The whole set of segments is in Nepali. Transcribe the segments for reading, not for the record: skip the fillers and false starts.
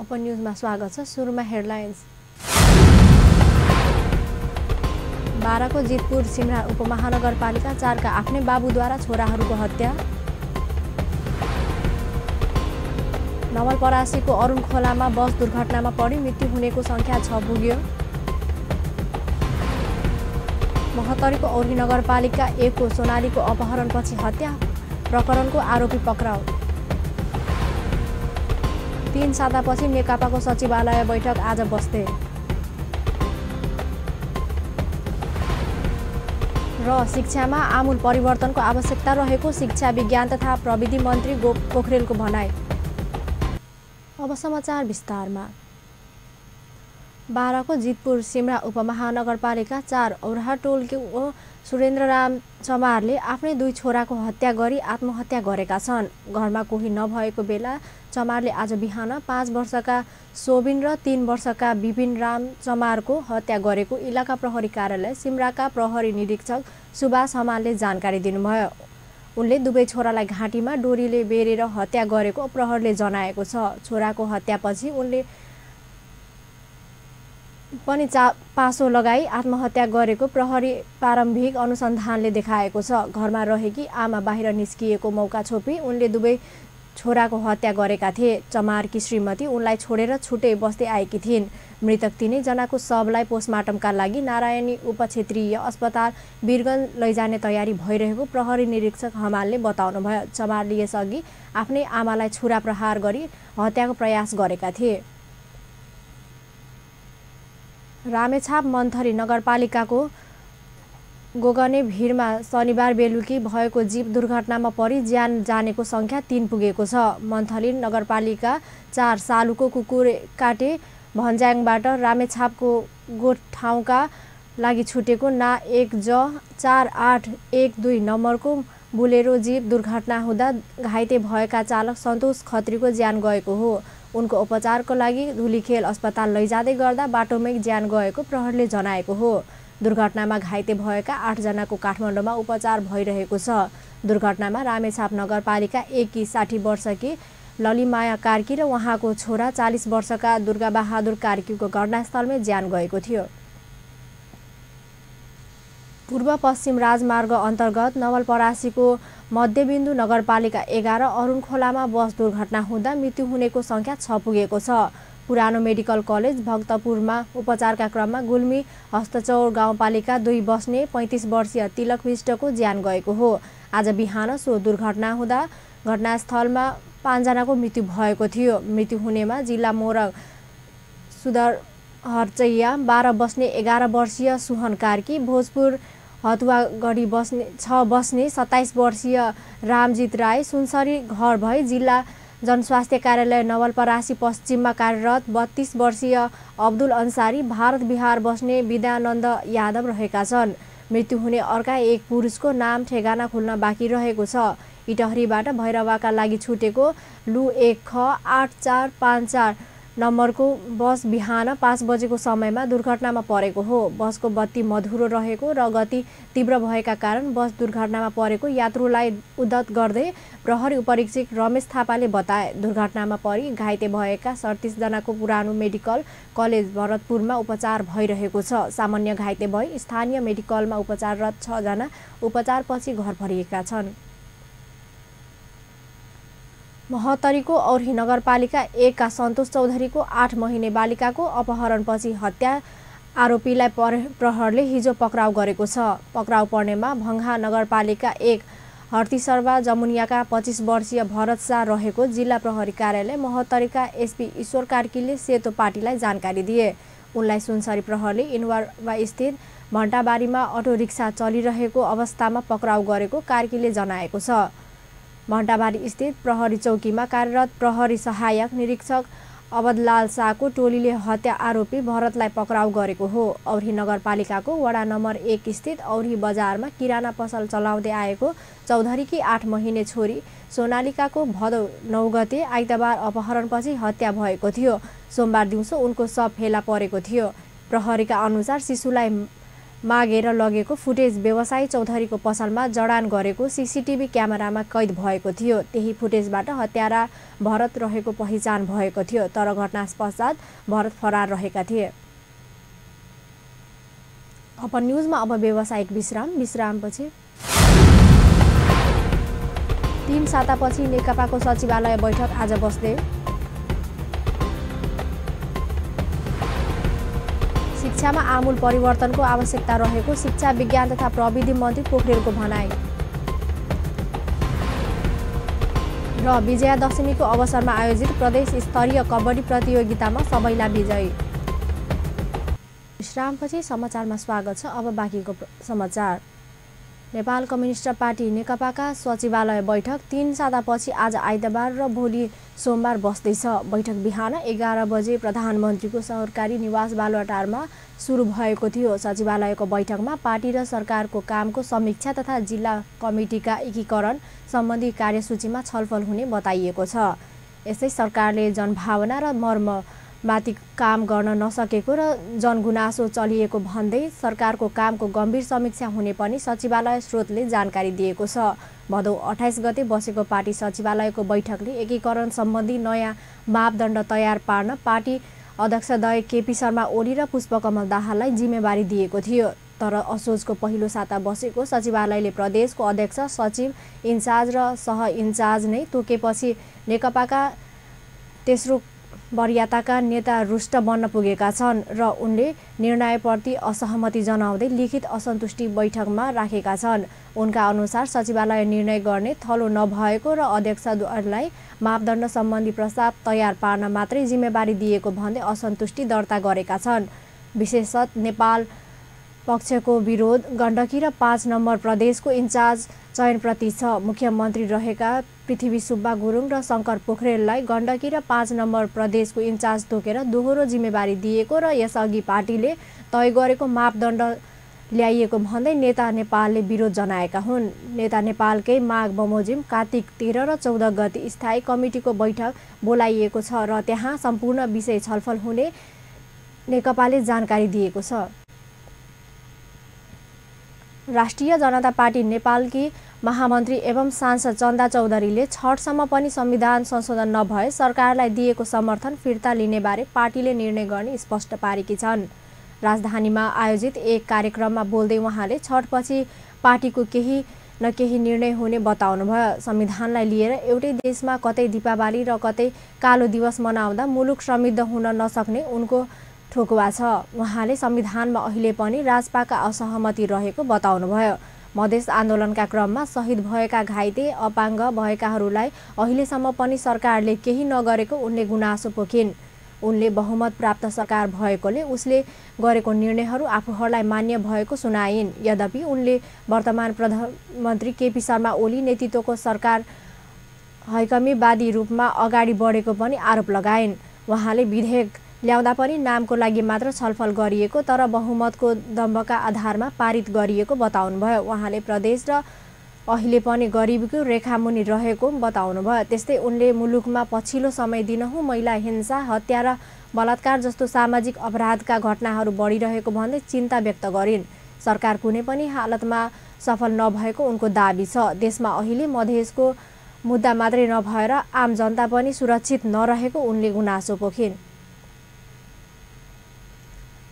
अपन न्यूजमा स्वागत छ। सुरुमा हेडलाइन्स। बाराको जितपुर सिमरा उपमहानगरपालिका 4 का आफ्नै बाबुद्वारा छोराहरूको हत्या। नवलपरासीको अरुण खोलामा बस दुर्घटनामा परि मृत्यु हुनेको संख्या 6 पुग्यो। महोत्तरीको औरही नगरपालिका 1 को सोनालीको अपहरणपछि हत्या प्रकरणको आरोपी पक्राउ। 3 सातापछि नेकपाको सचिवालय बैठक आज बस्दै। र शिक्षामा आमूल परिवर्तनको आवश्यकता रहेको शिक्षा विज्ञान तथा प्रविधि मन्त्री पोखरेलको भनाई। अब समाचार विस्तारमा। बाराको जितपुर सिमरा उपमहानगरपालिका 4 औराहा टोलको सुरेन्द्रराम चमारले आफ्नै 2 छोराको हत्या गरी आत्महत्या गरेका छन्। घरमा कोही नभएको बेला चमारले आज बिहान 5 वर्षका सोबिन र 3 वर्षका विपिन राम चमारको हत्या गरेको इलाका प्रहरी कार्यालय सिमराका प्रहरी निरीक्षक सुभाष हमालले जानकारी दिनुभयो। उनले दुवै छोरालाई घाँटीमा डोरीले बेरेर हत्या गरेको प्रहरीले जनाएको छ। छोराको हत्यापछि उनले पनि पासो लगाई आत्महत्या गरेको प्रहरी प्रारम्भिक अनुसन्धानले देखाएको छ। घरमा रहेकी आमा बाहिर निस्किएको मौका छोपी उनले दुवै छोराको हत्या गरेका थिए। चमारकी श्रीमती उनलाई छोडेर छुट्टै बस्दै आएकी थिइन्। मृतक तीनैजनाको शवलाई पोस्टमार्टमका लागि नारायणी उपक्षेत्रीय अस्पताल वीरगञ्ज लैजाने तयारी भइरहेको प्रहरी निरीक्षक हमालले बताउनुभयो। चमारले यसअघि आफ्नै आमालाई छुरा प्रहार गरी हत्याको प्रयास गरेका थिए। रामेछाप मन्थरी नगरपालिकाको गोगने भिरमा शनिबार बेलुकी भएको जीप दुर्घटनामा परि ज्यान जानेको संख्या 3 पुगेको छ। मन्थली नगरपालिका 4 सालुको कुकुरकाटे भन्ज्याङबाट रामेछापको गोठठाउँका लागि छुटेको ना 1 ज 4812 नम्बरको बुलेरो जीप दुर्घटना हुँदा घाइते भएका चालक सन्तोष खत्रीको ज्यान गएको हो। उनको उपचारको लागि धुलीखेल अस्पताल लैजाँदै गर्दा बाटोमै ज्यान गएको प्रहरीले जनाएको हो। दुर्घटनामा घाइते भएका 8 जनाको काठमाडौँमा उपचार भइरहेको छ। दुर्घटनामा रामेछाप नगरपालिका 1 की 60 वर्षकी ललिमाया कार्की र उहाँको छोरा 40 वर्षका दुर्गाबहादुर कार्कीको घटनास्थलमै ज्यान गएको थियो। पूर्व पश्चिम राजमार्ग अन्तर्गत नवलपरासीको मध्यबिन्दु नगरपालिका 11 अरुण खोलामा बस दुर्घटना हुँदा मृत्यु हुनेको संख्या 6 पुगेको छ। पुरानो मेडिकल कलेज भक्तपुरमा उपचारका क्रममा गुल्मी हस्तचौर गाउँपालिका 2 बस्ने 35 वर्षीय तिलक विष्टको ज्यान गएको हो। आज बिहान सो दुर्घटना हुँदा घटनास्थलमा 5 जनाको मृत्यु भएको थियो। मृत्यु हुनेमा जिल्ला मोरङ सुदर हर्चैया 12 बस्ने 11 वर्षीय सुहन कार्की, भोजपुर हतुवागढी बस्ने 6 बस्ने 27 वर्षीय रामजित राई, सुनसरी घर भई जिल्ला जनस्वास्थ्य कार्यालय नवलपरासी पश्चिममा कार्यरत 32 वर्षीय अब्दुल अन्सारी, भारत बिहार बस्ने विद्यानन्द यादव रहेका छन्। मृत्यु हुने अर्का एक पुरुषको नाम ठेगाना खुल्न बाँकी रहेको छ। इटहरीबाट भैरवाका लागि छुटेको लु 1 ख 8454 नम्बरको बस बिहान 5 बजेको समयमा दुर्घटनामा परेको हो। बसको बत्ती मधुरो रहेको र गति तीव्र भएका कारण बस दुर्घटनामा परेको यात्रुलाई उद्धत गर्दै प्रहरी उपरीक्षक रमेश थापाले बताए। दुर्घटनामा परि घाइते भएका 37 जनाको पुरानो मेडिकल कलेज भरतपुरमा उपचार भइरहेको छ। सामान्य घाइते भई स्थानीय मेडिकलमा उपचाररत 6 जना उपचारपछि घर फर्किएका छन्। महोत्तरीको औरही नगरपालिका 1 का सन्तोष चौधरीको 8 महिने बालिकाको अपहरणपछि हत्या आरोपीलाई प्रहरले हिजो पक्राउ गरेको छ। पक्राउ पर्नेमा भङ्गा नगरपालिका 1 हर्तीसर्वा जमुनियाका 25 वर्षीय भरत शाह रहेको जिल्ला प्रहरी कार्यालय महोत्तरीका एसपी ईश्वर कार्कीले सेतो पार्टीलाई जानकारी दिए। उनलाई सुनसरी प्रहरले इनवारवा स्थित भण्टाबारीमा अटो रिक्सा चलिरहेको अवस्थामा पक्राउ गरेको कार्कीले जनाएको छ। भण्टाबारी स्थित प्रहरी चौकीमा कार्यरत प्रहरी सहायक निरीक्षक अवधलाल शाहको टोलीले हत्या आरोपी भरतलाई पक्राउ गरेको हो। औरही नगरपालिकाको वडा नम्बर 1 स्थित औरही बजारमा किराना पसल चलाउँदै आएको चौधरीकी 8 महिने छोरी सोनालिकाको भदौ 9 गते आइतबार अपहरणपछि हत्या भएको थियो। सोमबार दिउँसो उनको शव फेला परेको थियो। प्रहरीका अनुसार शिशुलाई मागेर लगेको फुटेज व्यवसायी चौधरीको पसलमा जडान गरेको सीसीटीभी क्यामेरामा कैद भएको थियो। त्यही फुटेजबाट हत्यारा भरत रहेको पहिचान भएको थियो, तर घटना पश्चात भरत फरार रहेका थिए। अपन न्युजमा अब व्यावसायिक विश्रामपछि 3 सातापछि नेकपाको सचिवालय बैठक आज बस्दै। शिक्षामा आमूल परिवर्तनको आवश्यकता रहेको शिक्षा विज्ञान तथा प्रविधि मन्त्री पोखरेलको भनाई। र विजयादशमीको अवसरमा आयोजित प्रदेश स्तरीय कबड्डी प्रतियोगितामा सबैलाई विजयी। विश्रामपछि समाचारमा स्वागत छ। अब बाँकीको समाचार। नेपाल कम्युनिस्ट पार्टी नेकपाका सचिवालय बैठक 3 सातापछि आज आइतबार र भोलि सोमबार बस्दैछ। बैठक बिहान 11 बजे प्रधानमन्त्रीको सरकारी निवास बालुवाटारमा सुरु भएको थियो। सचिवालयको बैठकमा पार्टी र सरकारको कामको समीक्षा तथा जिल्ला कमिटीका एकीकरण सम्बन्धी कार्यसूचीमा छलफल हुने बताइएको छ। यसै सरकारले जनभावना र मर्ममाथि काम गर्न नसकेको र जनगुनासो चलिएको भन्दै सरकारको कामको गम्भीर समीक्षा हुने पनि सचिवालय स्रोतले जानकारी दिएको छ। भदौ 28 गते बसेको पार्टी सचिवालयको बैठकले एकीकरण सम्बन्धी नयाँ मापदण्ड तयार पार्न पार्टी अध्यक्षद्वय केपी शर्मा ओली र पुष्पकमल दाहाललाई जिम्मेवारी दिएको थियो। तर असोजको पहिलो साता बसेको सचिवालयले प्रदेशको अध्यक्ष, सचिव, इन्चार्ज र सह इन्चार्ज नै तोकेपछि नेकपाका तेस्रो वरियताका नेता रुष्ट बन्न पुगेका छन् र उनले निर्णयप्रति असहमति जनाउँदै लिखित असन्तुष्टि बैठकमा राखेका छन्। उनका अनुसार सचिवालय निर्णय गर्ने थलो नभएको र अध्यक्षद्वयलाई मापदण्ड सम्बन्धी प्रस्ताव तयार पार्न मात्रै जिम्मेवारी दिएको भन्दै असन्तुष्टि दर्ता गरेका छन्। विशेषत नेपाल पक्षको विरोध गण्डकी र 5 नम्बर प्रदेशको इन्चार्ज चयनप्रति छ। मुख्यमन्त्री रहेका पृथ्वी सुब्बा गुरुङ र शङ्कर पोखरेललाई गण्डकी र 5 नम्बर प्रदेशको इन्चार्ज तोकेर दोहोरो जिम्मेवारी दिएको र यसअघि पार्टीले तय गरेको मापदण्ड ल्याइएको भन्दै नेता नेपालले विरोध जनाएका हुन्। नेता नेपालकै माग बमोजिम कार्तिक 13 र 14 गते स्थायी कमिटीको बैठक बोलाइएको छ र त्यहाँ सम्पूर्ण विषय छलफल हुने नेकपाले जानकारी दिएको छ। राष्ट्रिय जनता पार्टी नेपालकी महामन्त्री एवं सांसद चन्दा चौधरीले छठसम्म पनि संविधान संशोधन नभए सरकारलाई दिएको समर्थन फिर्ता लिने बारे पार्टीले निर्णय गर्ने स्पष्ट पारेकी छन्। राजधानीमा आयोजित एक कार्यक्रममा बोल्दै उहाँले छठपछि पार्टीको केही न केही निर्णय हुने बताउनुभयो। संविधानलाई लिएर एउटै देशमा कतै दीपावली र कतै कालो दिवस मनाउँदा मुलुक समृद्ध हुन नसक्ने उनको ठोकुवा छ। उहाँले संविधानमा अहिले पनि राजपाका असहमति रहेको बताउनुभयो। मधेस आन्दोलनका क्रममा शहीद भएका घाइते अपाङ्ग भएकाहरूलाई अहिलेसम्म पनि सरकारले केही नगरेको उनले गुनासो पोखिन्। उनले बहुमत प्राप्त सरकार भएकोले उसले गरेको निर्णयहरू आफूहरूलाई मान्य भएको सुनाइन्। यद्यपि उनले वर्तमान प्रधानमन्त्री केपी शर्मा ओली नेतृत्वको सरकार हैकमीवादी रूपमा अगाडि बढेको पनि आरोप लगाइन्। उहाँले विधेयक ल्याउँदा पनि नामको लागि मात्र छलफल गरिएको तर बहुमतको दम्बका आधारमा पारित गरिएको बताउनुभयो। उहाँले प्रदेश र अहिले पनि गरिबीको रेखामुनि रहेको बताउनुभयो। त्यस्तै उनले मुलुकमा पछिल्लो समय दिनहुँ महिला हिंसा, हत्या र बलात्कार जस्तो सामाजिक अपराधका घटनाहरू बढिरहेको भन्दै चिन्ता व्यक्त गरिन्। सरकार कुनै पनि हालतमा सफल नभएको उनको दाबी छ। देशमा अहिले मधेसको मुद्दा मात्रै नभएर आम जनता पनि सुरक्षित नरहेको उनले गुनासो पोखिन्।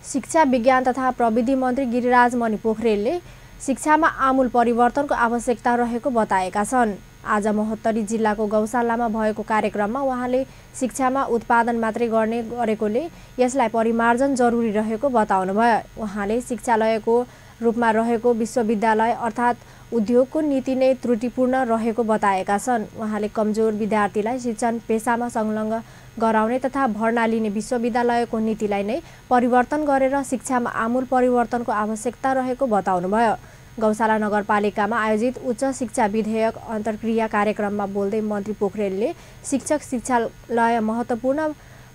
शिक्षा विज्ञान तथा प्रविधि मन्त्री गिरिराज मणि पोखरेलले शिक्षामा आमूल परिवर्तनको आवश्यकता रहेको बताएका छन्। आज महोत्तरी जिल्लाको गौशालामा भएको कार्यक्रममा उहाँले शिक्षामा उत्पादन मात्रै गरेकोले यसलाई परिमार्जन जरुरी रहेको बताउनुभयो। उहाँले शिक्षालयको रूपमा रहेको विश्वविद्यालय अर्थात् उद्योगको नीति नै त्रुटिपूर्ण रहेको बताएका छन्। उहाँले कमजोर विद्यार्थीलाई शिक्षण पेसामा संलग्न गराउने तथा भर्ना लिने विश्वविद्यालयको नीतिलाई नै परिवर्तन गरेर शिक्षामा आमूल परिवर्तनको आवश्यकता रहेको बताउनुभयो। गौशाला नगरपालिकामा आयोजित उच्च शिक्षा विधेयक अन्तर्क्रिया कार्यक्रममा बोल्दै मन्त्री पोखरेलले शिक्षक शिक्षालय महत्त्वपूर्ण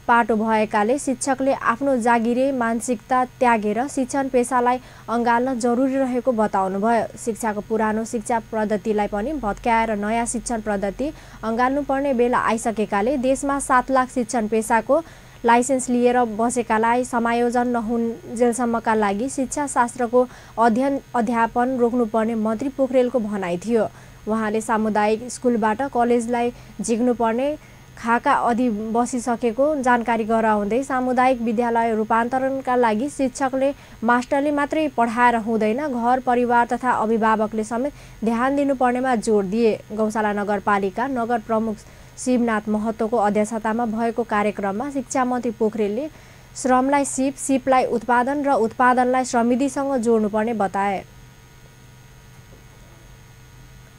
पाटो भएकाले शिक्षकले आफ्नो जागिरे मानसिकता त्यागेर शिक्षण पेसालाई अँगाल्न जरुरी रहेको बताउनुभयो। शिक्षाको पुरानो शिक्षा पद्धतिलाई पनि भत्काएर नयाँ शिक्षण पद्धति अँगाल्नुपर्ने बेला आइसकेकाले देशमा 7 लाख शिक्षण पेसाको लाइसेन्स लिएर बसेकालाई समायोजन नहुन्जेलसम्मका लागि शिक्षाशास्त्रको अध्ययन अध्यापन रोक्नुपर्ने मन्त्री पोखरेलको भनाइ थियो। उहाँले सामुदायिक स्कुलबाट कलेजलाई झिक्नुपर्ने खाका अधि बसिसकेको जानकारी गराउँदै सामुदायिक विद्यालय रूपान्तरणका लागि शिक्षकले मास्टरले मात्रै पढाएर हुँदैन, घर परिवार तथा अभिभावकले समेत ध्यान दिनुपर्नेमा जोड दिए। गौशाला नगरपालिका नगर प्रमुख शिवनाथ महतोको अध्यक्षतामा भएको कार्यक्रममा शिक्षा मन्त्री पोखरेलले श्रमलाई सिप, सिपलाई उत्पादन र उत्पादनलाई समृद्धिसँग जोड्नुपर्ने बताए।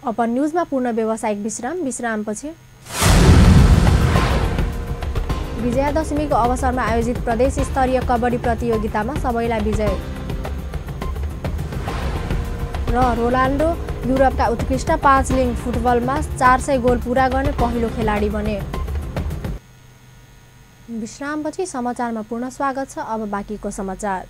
अपन न्युजमा पूर्ण व्यावसायिक विश्रामपछि विजयादशमीको अवसरमा आयोजित प्रदेश स्तरीय कबड्डी प्रतियोगितामा सबैलाई विजय र रोनाल्डो युरोपका उत्कृष्ट 5 लिङ फुटबलमा 400 गोल पूरा गर्ने पहिलो खेलाडी बने। विश्रामपछि समाचारमा पूर्ण स्वागत छ। अब बाँकीको समाचार।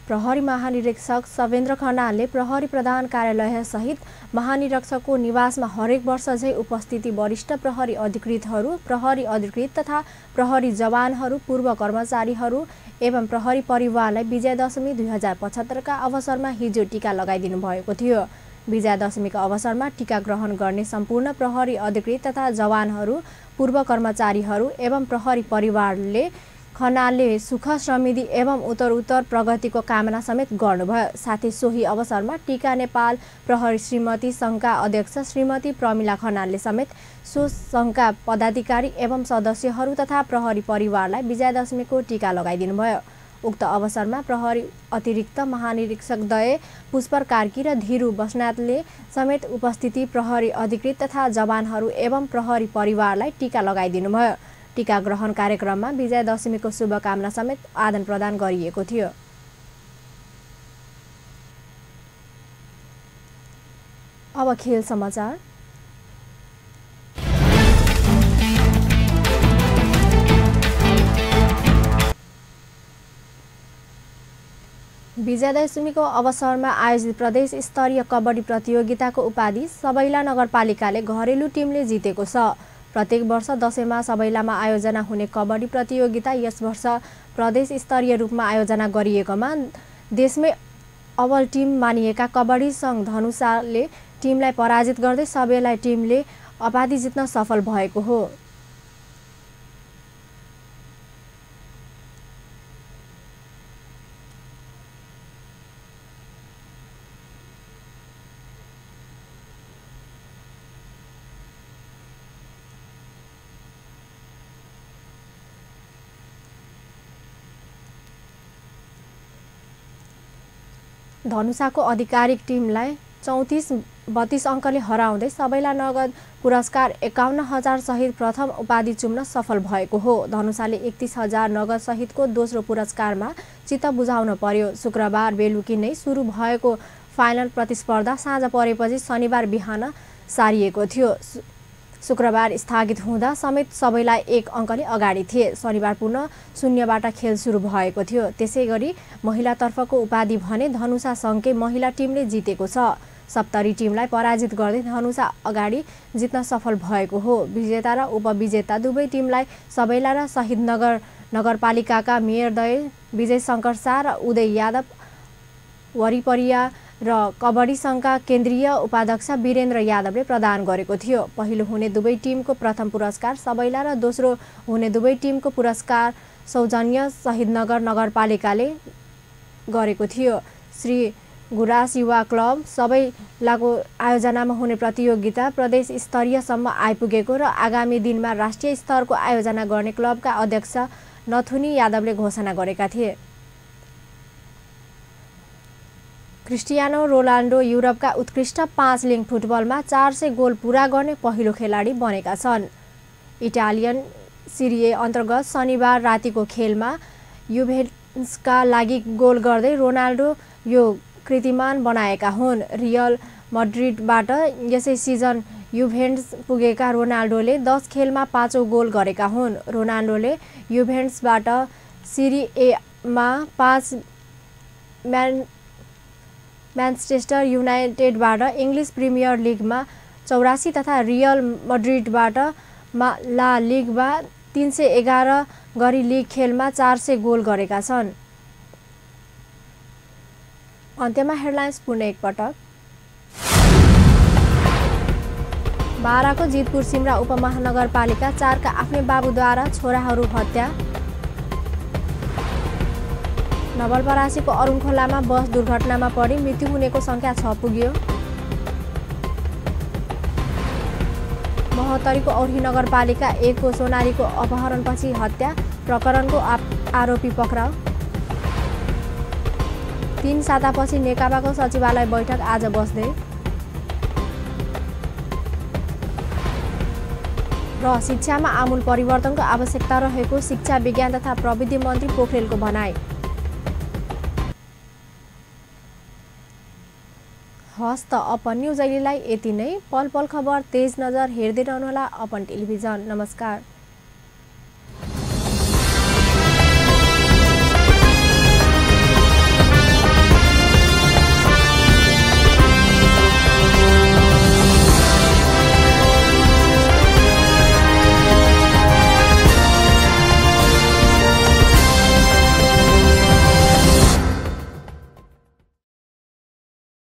प्रहरी महानिरीक्षक सवेन्द्र खनालले प्रहरी प्रधान कार्यालय सहित महानिरीक्षकको निवासमा हरेक वर्ष झै उपस्थिति वरिष्ठ प्रहरी अधिकृतहरू, प्रहरी अधिकृत तथा प्रहरी जवानहरू, पूर्व कर्मचारीहरू एवं प्रहरी परिवारलाई विजयादशमी 2075 का अवसरमा हिजो टीका लगाइदिनु भएको थियो। विजयादशमीका अवसरमा टीका ग्रहण गर्ने सम्पूर्ण प्रहरी अधिकृत तथा जवानहरू, पूर्व कर्मचारीहरू एवं प्रहरी परिवारले खनालले सुख समृद्धि एवं उत्तरोत्तर प्रगतिको कामना समेत गर्नुभयो। साथै सोही अवसरमा टीका नेपाल प्रहरी श्रीमती सङ्घका अध्यक्ष श्रीमती प्रमिला खनालले समेत सो सङ्घका पदाधिकारी एवं सदस्यहरू तथा प्रहरी परिवारलाई विजयादशमीको टीका लगाइदिनुभयो। उक्त अवसरमा प्रहरी अतिरिक्त महानिरीक्षक दय पुष्पर कार्की र धीरू बस्नेतले समेत उपस्थिति प्रहरी अधिकृत तथा जवानहरू एवं प्रहरी परिवारलाई टीका लगाइदिनुभयो। टीका ग्रहण कार्यक्रममा विजयादशमीको शुभकामना समेत आदान प्रदान गरिएको थियो। अब खेल समाचार। विजयादशमीको अवसरमा आयोजित प्रदेश स्तरीय कबड्डी प्रतियोगिताको उपाधि सबैला नगरपालिकाले घरेलु टिमले जितेको छ। प्रत्येक वर्ष दशैँमा सबैलामा आयोजना हुने कबड्डी प्रतियोगिता यस वर्ष प्रदेश स्तरीय रूपमा आयोजना गरिएकोमा देशमै अव्वल टिम मानिएका कबड्डी सङ्घ धनुषाले टिमलाई पराजित गर्दै सबैलाई टिमले उपाधि जित्न सफल भएको हो। धनुषाको आधिकारिक टिमलाई 34-32 अङ्कले हराउँदै सबैलाई नगद पुरस्कार 51,000 सहित प्रथम उपाधि चुम्न सफल भएको हो। धनुषाले 31,000 नगद सहितको दोस्रो पुरस्कारमा चित्त बुझाउन पर्यो। शुक्रबार बेलुकी नै सुरु भएको फाइनल प्रतिस्पर्धा साँझ परेपछि शनिबार बिहान सारिएको थियो। शुक्रबार स्थगित हुँदा समेत सबैलाई 1 अङ्कले अगाडि थिए। शनिबार पुनः शून्यबाट खेल सुरु भएको थियो। त्यसैगरी महिलातर्फको उपाधि भने धनुषा सङ्घकै महिला टिमले जितेको छ। सप्तरी टिमलाई पराजित गर्दै धनुषा अगाडि जित्न सफल भएको हो। विजेता र उपविजेता दुवै टिमलाई सबैला र शहीदनगर नगरपालिकाका मेयरद्वय विजय शङ्कर शाह र उदय यादव वरिपरिया र कबड्डी सङ्घका केन्द्रीय उपाध्यक्ष वीरेन्द्र यादवले प्रदान गरेको थियो। पहिलो हुने दुवै टिमको प्रथम पुरस्कार सबैला र दोस्रो हुने दुवै टिमको पुरस्कार सौजन्य शहीदनगर नगरपालिकाले गरेको थियो। श्री गुराँस युवा क्लब सबैलाको आयोजनामा हुने प्रतियोगिता प्रदेश स्तरीयसम्म आइपुगेको र आगामी दिनमा राष्ट्रिय स्तरको आयोजना गर्ने क्लबका अध्यक्ष नथुनी यादवले घोषणा गरेका थिए। क्रिस्टियानो रोनाल्डो युरोपका उत्कृष्ट 5 लिङ फुटबलमा 400 गोल पूरा गर्ने पहिलो खेलाडी बनेका छन्। इटालियन सिरिए अन्तर्गत शनिबार रातिको खेलमा युभेन्टसका लागि गोल गर्दै रोनाल्डो यो कृतिमान बनाएका हुन्। रियल मड्रिडबाट यसै सिजन युभेन्टस पुगेका रोनाल्डोले 10 खेलमा 5 गोल गरेका हुन्। रोनाल्डोले युभेन्टसबाट सिरिएमा 5, म्यान्चेस्टर युनाइटेडबाट इङ्ग्लिस प्रिमियर लिगमा 84 तथा रियल मड्रिडबाट ला लिगमा 311 गरी लिग खेलमा 400 गोल गरेका छन्। अन्त्यमा हेडलाइन्स पुनः एकपटक। बाराको जितपुर सिमरा उपमहानगरपालिका 4 का आफ्नै बाबुद्वारा छोराहरू हत्या। नवलपरासीको अरुणखोलामा बस दुर्घटनामा परि मृत्यु हुनेको संख्या 6 पुग्यो। महोत्तरीको औरही नगरपालिका 1 को सोनारीको अपहरणपछि हत्या प्रकरणको आरोपी पक्राउ। 3 सातापछि नेकपाको सचिवालय बैठक आज बस्दै। र शिक्षामा आमूल परिवर्तनको आवश्यकता रहेको शिक्षा विज्ञान तथा प्रविधि मन्त्री पोखरेलको भनाई। हस् त अपन न्युज अहिलेलाई यति नै। पल पल खबर तेज नजर हेर्दै रहनुहोला अपन टेलिभिजन। नमस्कार।